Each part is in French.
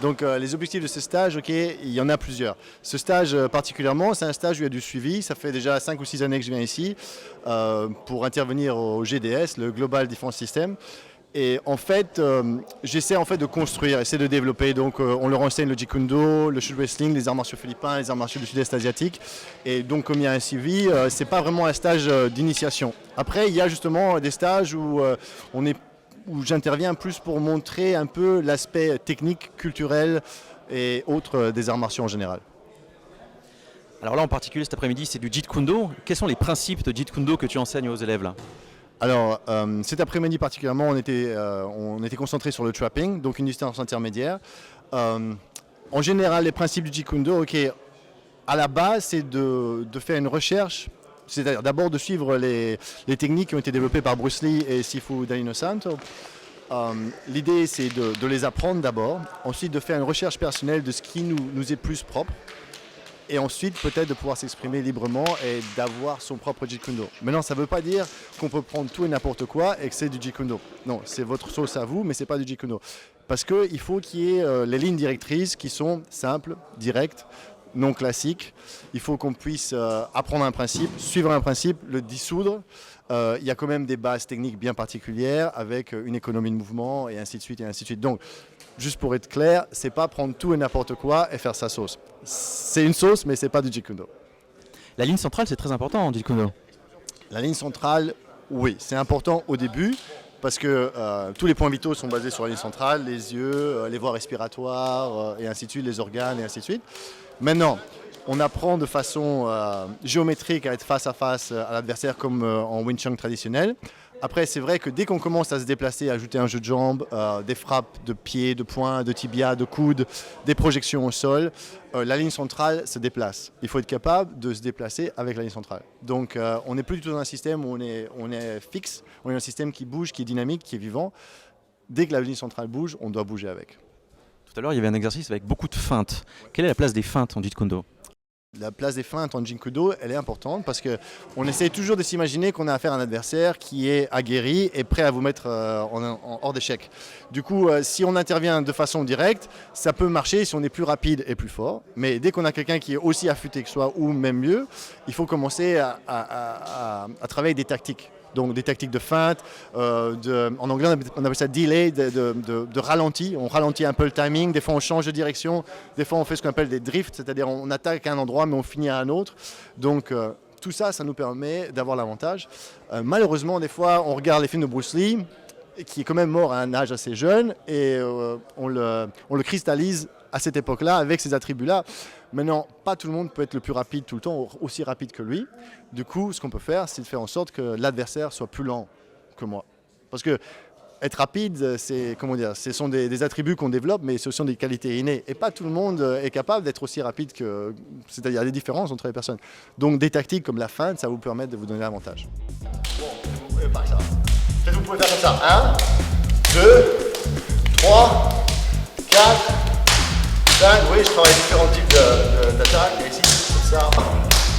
Donc les objectifs de ce stage, ok, il y en a plusieurs. Ce stage particulièrement, c'est un stage où il y a du suivi. Ça fait déjà 5 ou 6 années que je viens ici pour intervenir au GDS, le Global Defense System. Et en fait, j'essaie en fait de construire, essayer de développer. Donc, on leur enseigne le Jeet Kune Do, le Shoot Wrestling, les arts martiaux philippins, les arts martiaux du Sud-Est asiatique. Et donc, comme il y a un suivi, c'est pas vraiment un stage d'initiation. Après, il y a justement des stages où où j'interviens plus pour montrer un peu l'aspect technique, culturel et autres des arts martiaux en général. Alors là, en particulier, cet après-midi, c'est du Jeet Kune Do. Quels sont les principes de Jeet Kune Do que tu enseignes aux élèves là? Alors, cet après-midi particulièrement, on était concentré sur le trapping, donc une distance intermédiaire. En général, les principes du Jeet Kune Do, ok, à la base, c'est de faire une recherche, c'est-à-dire d'abord de suivre les techniques qui ont été développées par Bruce Lee et Sifu Daino Santo. L'idée, c'est de les apprendre d'abord, ensuite de faire une recherche personnelle de ce qui nous est plus propre, et ensuite peut-être de pouvoir s'exprimer librement et d'avoir son propre Jeet Kune Do. Maintenant, ça ne veut pas dire qu'on peut prendre tout et n'importe quoi et que c'est du Jeet Kune Do. Non, c'est votre sauce à vous, mais ce n'est pas du Jeet Kune Do. Parce qu'il faut qu'il y ait les lignes directrices qui sont simples, directes, non classiques. Il faut qu'on puisse apprendre un principe, suivre un principe, le dissoudre. Il y a quand même des bases techniques bien particulières avec une économie de mouvement et ainsi de suite et ainsi de suite. Donc, juste pour être clair, c'est pas prendre tout et n'importe quoi et faire sa sauce. C'est une sauce, mais c'est pas du Jeet Kune Do. La ligne centrale, c'est très important en Jeet Kune Do. La ligne centrale, oui, c'est important au début parce que tous les points vitaux sont basés sur la ligne centrale, les yeux, les voies respiratoires et ainsi de suite, les organes et ainsi de suite. Maintenant, on apprend de façon géométrique à être face à face à l'adversaire comme en Wing Chun traditionnel. Après, c'est vrai que dès qu'on commence à se déplacer, à ajouter un jeu de jambes, des frappes de pieds, de poings, de tibia, de coudes, des projections au sol, la ligne centrale se déplace. Il faut être capable de se déplacer avec la ligne centrale. Donc, on n'est plus du tout dans un système où on est fixe, on est dans un système qui bouge, qui est dynamique, qui est vivant. Dès que la ligne centrale bouge, on doit bouger avec. Tout à l'heure, il y avait un exercice avec beaucoup de feintes. Quelle est la place des feintes en Jeet Kune Do? La place des feintes en Jeet Kune Do, elle est importante parce qu'on essaie toujours de s'imaginer qu'on a affaire à un adversaire qui est aguerri et prêt à vous mettre hors d'échec. Du coup, si on intervient de façon directe, ça peut marcher si on est plus rapide et plus fort. Mais dès qu'on a quelqu'un qui est aussi affûté que soi ou même mieux, il faut commencer à travailler des tactiques. Donc des tactiques de feinte, en anglais on appelle ça delay, de ralenti. On ralentit un peu le timing, des fois on change de direction, des fois on fait ce qu'on appelle des drifts, c'est-à-dire on attaque à un endroit mais on finit à un autre. Donc tout ça, ça nous permet d'avoir l'avantage. Malheureusement, des fois on regarde les films de Bruce Lee, qui est quand même mort à un âge assez jeune, et on le cristallise à cette époque-là avec ces attributs-là. Maintenant, pas tout le monde peut être le plus rapide tout le temps, aussi rapide que lui. Du coup, ce qu'on peut faire, c'est de faire en sorte que l'adversaire soit plus lent que moi. Parce que être rapide, ce sont des attributs qu'on développe, mais ce sont des qualités innées. Et pas tout le monde est capable d'être aussi rapide que... C'est-à-dire, il y a des différences entre les personnes. Donc, des tactiques comme la feinte, ça vous permet de vous donner l'avantage. Bon, vous pouvez faire ça. Peut-être vous pouvez faire comme ça. 1, 2, 3, 4... Oui, je travaille différents types d'attaques. Et ici, c'est ça.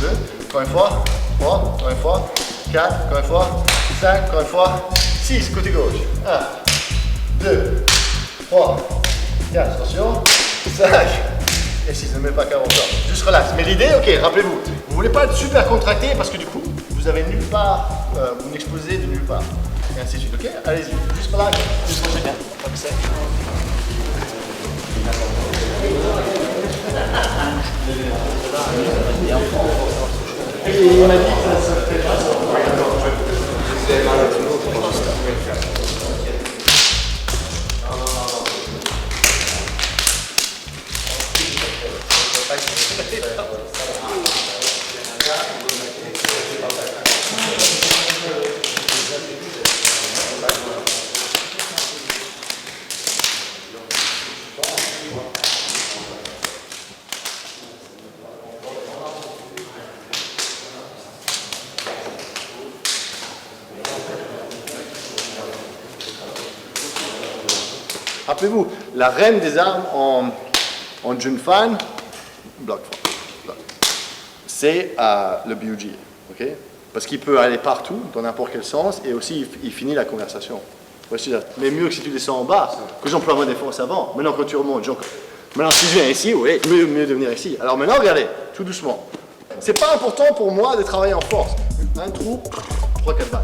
2, encore une fois. 3, encore une fois. 4, encore une fois. 5, encore une fois. 6, côté gauche. 1, 2, 3, 4, attention. 5 et 6, ne mets pas 40 encore. Juste relax. Mais l'idée, ok, rappelez-vous, vous ne voulez pas être super contracté parce que du coup, vous avez nulle part, vous n'explosez de nulle part. Et ainsi de suite, ok? Allez-y, juste relax. Juste relax. Comme ça. Et il m'a dit que ça fait pas ça. Rappelez-vous, la reine des armes en Jun Fan, c'est le BUG, ok? Parce qu'il peut aller partout, dans n'importe quel sens, et aussi il finit la conversation. Mais mieux que si tu descends en bas, que j'emploie ma défense avant. Maintenant, quand tu remontes, Maintenant, si je viens ici, oui, mieux de venir ici. Alors maintenant, regardez, tout doucement. C'est pas important pour moi de travailler en force. Un trou, 3-4 balles.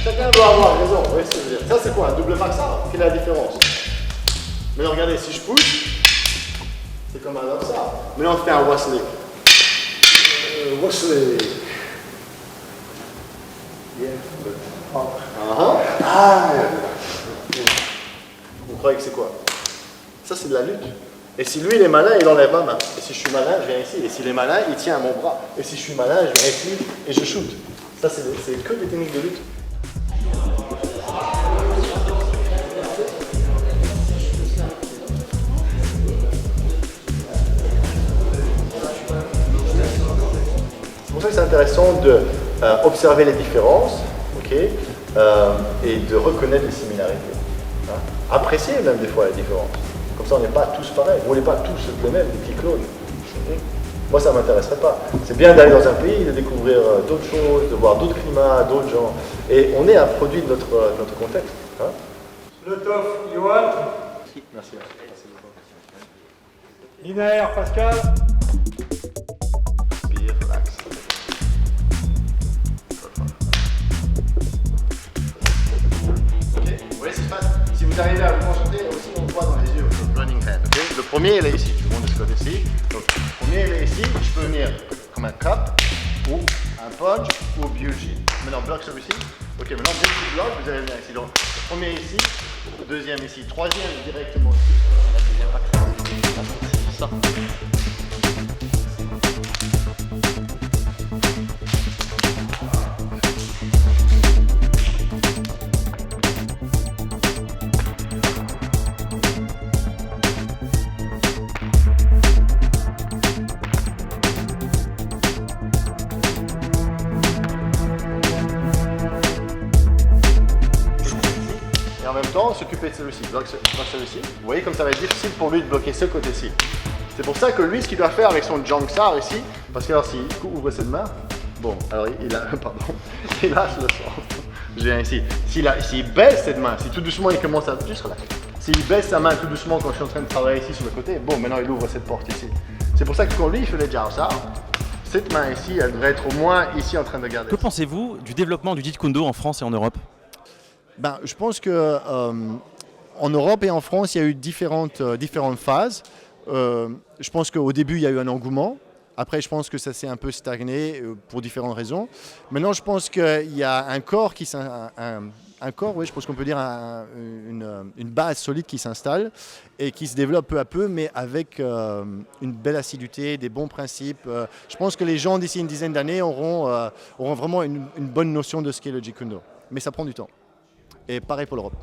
Chacun doit avoir raison, oui, c'est ce que je veux dire. Ça c'est quoi, un double maxa? Quelle est la différence? Maintenant regardez, si je pousse, c'est comme un ça. Maintenant on fait un Wesley. Wesley. Vous croyez que c'est quoi? Ça c'est de la lutte. Et si lui il est malin, il enlève ma main. Et si je suis malin, je viens ici. Et s'il est malin, il tient à mon bras. Et si je suis malin, je viens ici et je shoot. Ça c'est que des techniques de lutte. C'est pour ça que c'est intéressant d'observer les différences, ok, et de reconnaître les similarités. Hein. Apprécier même des fois les différences. Comme ça on n'est pas tous pareils, on n'est pas tous les mêmes, des petits clones. Moi ça ne m'intéresserait pas. C'est bien d'aller dans un pays, de découvrir d'autres choses, de voir d'autres climats, d'autres gens. Et on est un produit de notre contexte. Hein. Slotov, Johan. Merci. Linaire, Pascal. Respire, relax. Ok, vous voyez ce qui se passe? Si vous arrivez à vous concentrer aussi, on voit dans les yeux, le running hand. Okay. Le premier, il est ici. Je vous montre ce côté-ci. Donc, le premier, il est ici. Je peux venir comme un cup, ou un punch, ou Bugey. Maintenant, bloc celui-ci. Ok, maintenant, dès que je bloque, vous allez venir ici. Donc, le premier ici, le deuxième ici, troisième directement ici. La deuxième action. C'est ça. Et en même temps, s'occuper de celui-ci, bloque celui-ci. Vous voyez comme ça va être difficile pour lui de bloquer ce côté-ci. C'est pour ça que lui, ce qu'il doit faire avec son Jangsar ici, parce que alors s'il ouvre cette main, bon, alors il a, pardon, il lâche le sang. Je viens ici. S'il baisse cette main, si tout doucement il commence à juste relaxer. S'il baisse sa main tout doucement quand je suis en train de travailler ici sur le côté, bon, maintenant il ouvre cette porte ici. C'est pour ça que quand lui il fait les Jangsar, cette main ici, elle devrait être au moins ici en train de garder. Que pensez-vous du développement du Jeet Kune Do en France et en Europe? Ben, je pense que en Europe et en France, il y a eu différentes phases. Je pense qu'au début, il y a eu un engouement. Après, je pense que ça s'est un peu stagné pour différentes raisons. Maintenant, je pense qu'il y a un corps oui, je pense qu'on peut dire une base solide qui s'installe et qui se développe peu à peu, mais avec une belle assiduité, des bons principes. Je pense que les gens d'ici une dizaine d'années auront vraiment une bonne notion de ce qu'est le Jeet Kune Do. Mais ça prend du temps. Et pareil pour l'Europe.